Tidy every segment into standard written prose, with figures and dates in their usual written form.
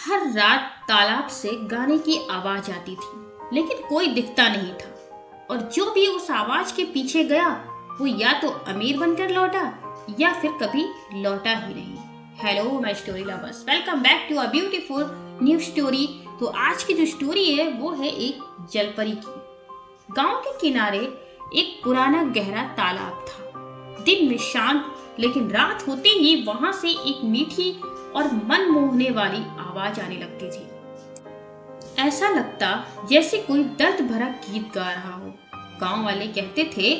हर रात तालाब से गाने की आवाज आती थी, लेकिन कोई दिखता नहीं था। और जो भी उस आवाज के पीछे गया वो या तो अमीर बनकर लौटा या फिर कभी लौटा ही नहीं। Hello my story lovers, welcome back to a beautiful new story. तो आज की जो स्टोरी है वो है एक जलपरी की। गांव के किनारे एक पुराना गहरा तालाब था। दिन में शांत, लेकिन रात होते ही वहां से एक मीठी और मन मोहने वाली आवाज आने लगती थी। ऐसा लगता जैसे कोई दर्द भरा गीत गा रहा हो। गांव वाले कहते थे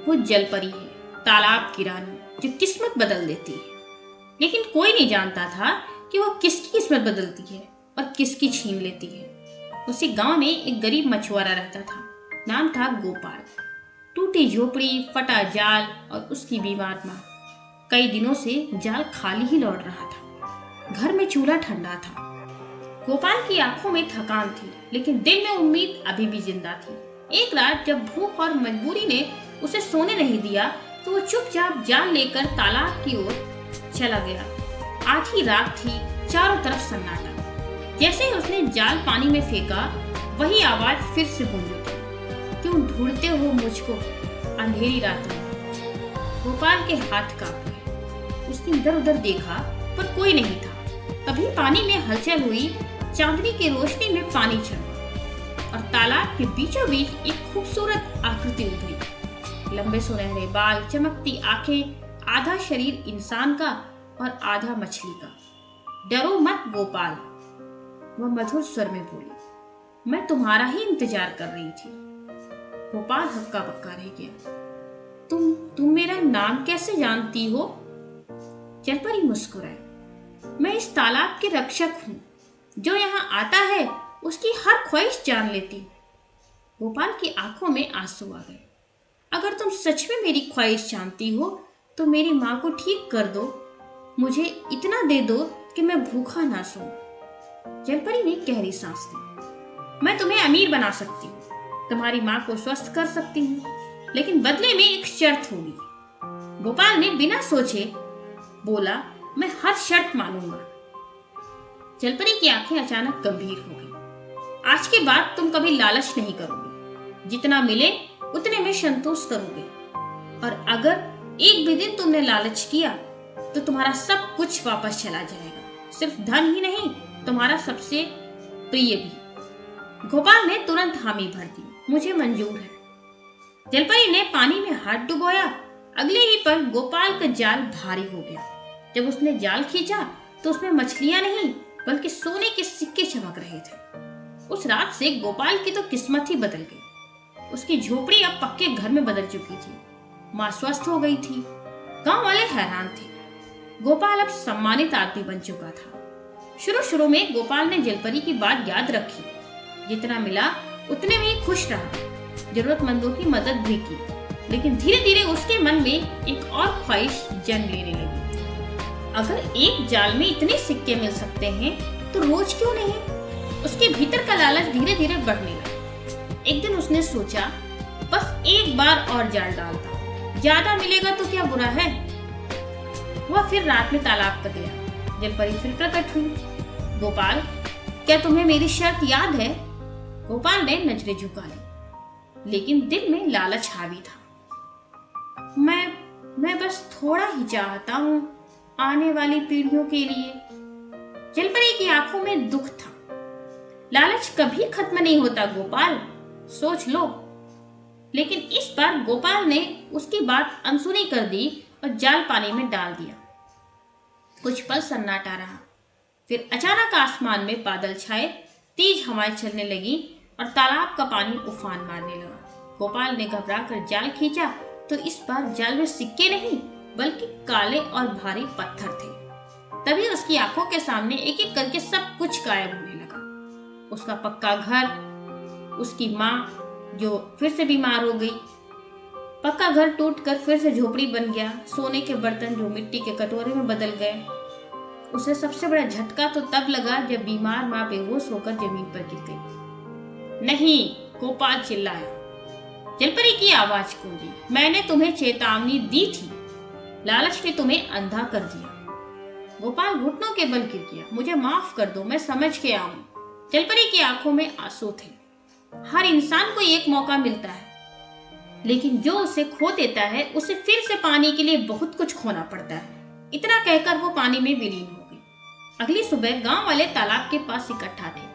वो जलपरी है, तालाब की रानी जो किस्मत बदल देती है। लेकिन कोई नहीं जानता था कि वो किसकी किस्मत बदलती है और किसकी छीन लेती है। उसी गांव में एक गरीब मछुआरा रहता था। नाम था गोपाल। टूटी झोपड़ी, फटा जाल और उसकी बीमार माँ। कई दिनों से जाल खाली ही लौट रहा था। घर में चूल्हा ठंडा था। गोपाल की आंखों में थकान थी, लेकिन दिल में उम्मीद अभी भी जिंदा थी। एक रात जब भूख और मजबूरी ने उसे सोने नहीं दिया, तो वो चुपचाप जाल लेकर तालाब की ओर चला गया। आधी रात थी, चारों तरफ सन्नाटा। जैसे ही उसने जाल पानी में फेंका, वही आवाज फिर से गूंज उठी। क्यों ढूंढते हो मुझको अंधेरी रात में? गोपाल के हाथ कांप गए। उसने इधर उधर देखा, पर कोई नहीं था। तभी पानी में हलचल हुई। चांदनी की रोशनी में पानी चढ़ा और तालाब के बीचों बीच एक खूबसूरत आकृति उभरी। लंबे सुनहरे बाल, चमकती आंखें, आधा शरीर इंसान का और आधा मछली का। डरो मत गोपाल, वह मधुर स्वर में बोली। मैं तुम्हारा ही इंतजार कर रही थी। गोपाल हक्का बक्का रह गया। तुम मेरा नाम कैसे जानती हो? जलपरी मुस्कुराई। मैं इस तालाब के रक्षक हूँ। जो यहाँ आता है उसकी हर ख्वाहिश जान लेती हूँ। गोपाल की आंखों में आंसू आ गए। अगर तुम सच में मेरी ख्वाहिश जानती हो तो मेरी माँ को ठीक कर दो। मुझे इतना दे दो कि मैं भूखा ना सोऊं। जलपरी ने गहरी सांस ली। मैं तुम्हें अमीर बना सकती हूँ, तुम्हारी माँ को स्वस्थ कर सकती हूँ, लेकिन बदले में एक शर्त होगी। गोपाल ने बिना सोचे बोला, मैं हर शर्त मानूंगा। जलपरी की आंखें अचानक गंभीर हो गई। आज के बाद तुम कभी लालच नहीं करोगे। जितना मिले उतने में संतोष करोगे। और अगर एक भी दिन तुमने लालच किया तो तुम्हारा सब कुछ वापस चला जाएगा। सिर्फ धन ही नहीं, तुम्हारा सबसे प्रिय भी। गोपाल ने तुरंत हामी भर दी। मुझे मंजूर है। जलपरी ने पानी में हाथ डुबोया। अगले ही पल गोपाल का जाल भारी हो गया। जब उसने जाल खींचा तो उसमें मछलियां नहीं बल्कि सोने के सिक्के चमक रहे थे। उस रात से गोपाल की तो किस्मत ही बदल गई। उसकी झोपड़ी अब पक्के घर में बदल चुकी थी। माँ स्वस्थ हो गई थी। गांव वाले हैरान थे। गोपाल अब सम्मानित आदमी बन चुका था। शुरू शुरू में गोपाल ने जलपरी की बात याद रखी। जितना मिला उतने में ही खुश रहा। जरूरतमंदों की मदद भी की। लेकिन धीरे धीरे उसके मन में एक और ख्वाहिश जन्म लेने लगी। अगर एक जाल में इतने सिक्के मिल सकते हैं तो रोज क्यों नहीं? उसके भीतर का लालच धीरे धीरे बढ़ने लगा। एक दिन उसने सोचा, बस एक बार और जाल डालता, ज्यादा मिलेगा तो क्या बुरा है। वह फिर रात में तालाब पर गया। जलपरी फिर प्रकट हुई। गोपाल, क्या तुम्हें मेरी शर्त याद है? गोपाल ने नजरें झुका ली, लेकिन दिल में लालच हावी था। मैं बस थोड़ा ही चाहता हूँ, आने वाली पीढ़ियों के लिए। जलपरी की आंखों में दुख था। लालच कभी खत्म नहीं होता गोपाल, सोच लो। लेकिन इस बार गोपाल ने उसकी बात अनसुनी कर दी और जाल पानी में डाल दिया। कुछ पल सन्नाटा रहा। फिर अचानक आसमान में बादल छाए, तेज हवाएं चलने लगी और तालाब का पानी उफान मारने लगा। गोपाल ने घबराकर जाल खींचा तो इस बार जाल में सिक्के नहीं बल्कि काले और भारी पत्थर थे। तभी उसकी आंखों के सामने एक एक करके सब कुछ गायब होने लगा। उसका पक्का घर, उसकी माँ जो फिर से बीमार हो गई, पक्का घर टूटकर फिर से झोपड़ी बन गया, सोने के बर्तन जो मिट्टी के कटोरे में बदल गए। उसे सबसे बड़ा झटका तो तब लगा जब बीमार माँ बेहोश होकर जमीन पर गिर गई। नहीं, गोपाल चिल्लाया। जलपरी की आवाज गूंजी। मैंने तुम्हें चेतावनी दी थी, लालच ने तुम्हें अंधा कर दिया। गोपाल घुटनों के बल गिर गया। मुझे माफ कर दो, मैं समझ के आऊं। जलपरी की आंखों में आंसू थे। हर इंसान को एक मौका मिलता है, लेकिन जो उसे खो देता है उसे फिर से पाने के लिए बहुत कुछ खोना पड़ता है। इतना कहकर वो पानी में विलीन हो गई। अगली सुबह गांव वाले तालाब के पास इकट्ठा थे।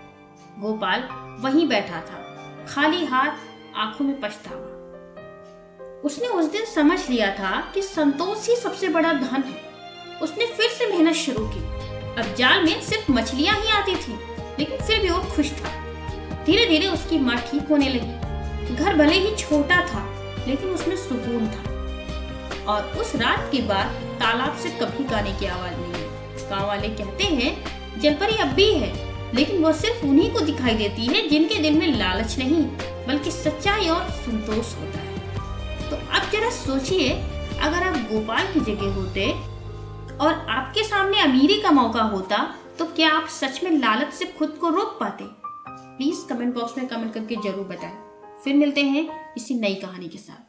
गोपाल वहीं बैठा था, खाली हाथ, आंखों में पछतावा। उसने उस दिन समझ लिया था कि संतोष ही सबसे बड़ा धन है। उसने फिर से मेहनत शुरू की। अब जाल में सिर्फ मछलियां ही आती थी, लेकिन फिर भी वो खुश था। धीरे धीरे उसकी माँ ठीक होने लगी। घर भले ही छोटा था, लेकिन उसमें सुकून था। और उस रात के बाद तालाब से कभी गाने की आवाज नहीं आई। गाँव वाले कहते हैं जलपरी अब भी है, लेकिन वो सिर्फ उन्हीं को दिखाई देती है जिनके दिल में लालच नहीं, बल्कि सच्चाई और संतोष होता है। तो अब जरा सोचिए, अगर आप गोपाल की जगह होते और आपके सामने अमीरी का मौका होता, तो क्या आप सच में लालच से खुद को रोक पाते? प्लीज कमेंट बॉक्स में कमेंट करके जरूर बताएं। फिर मिलते हैं इसी नई कहानी के साथ।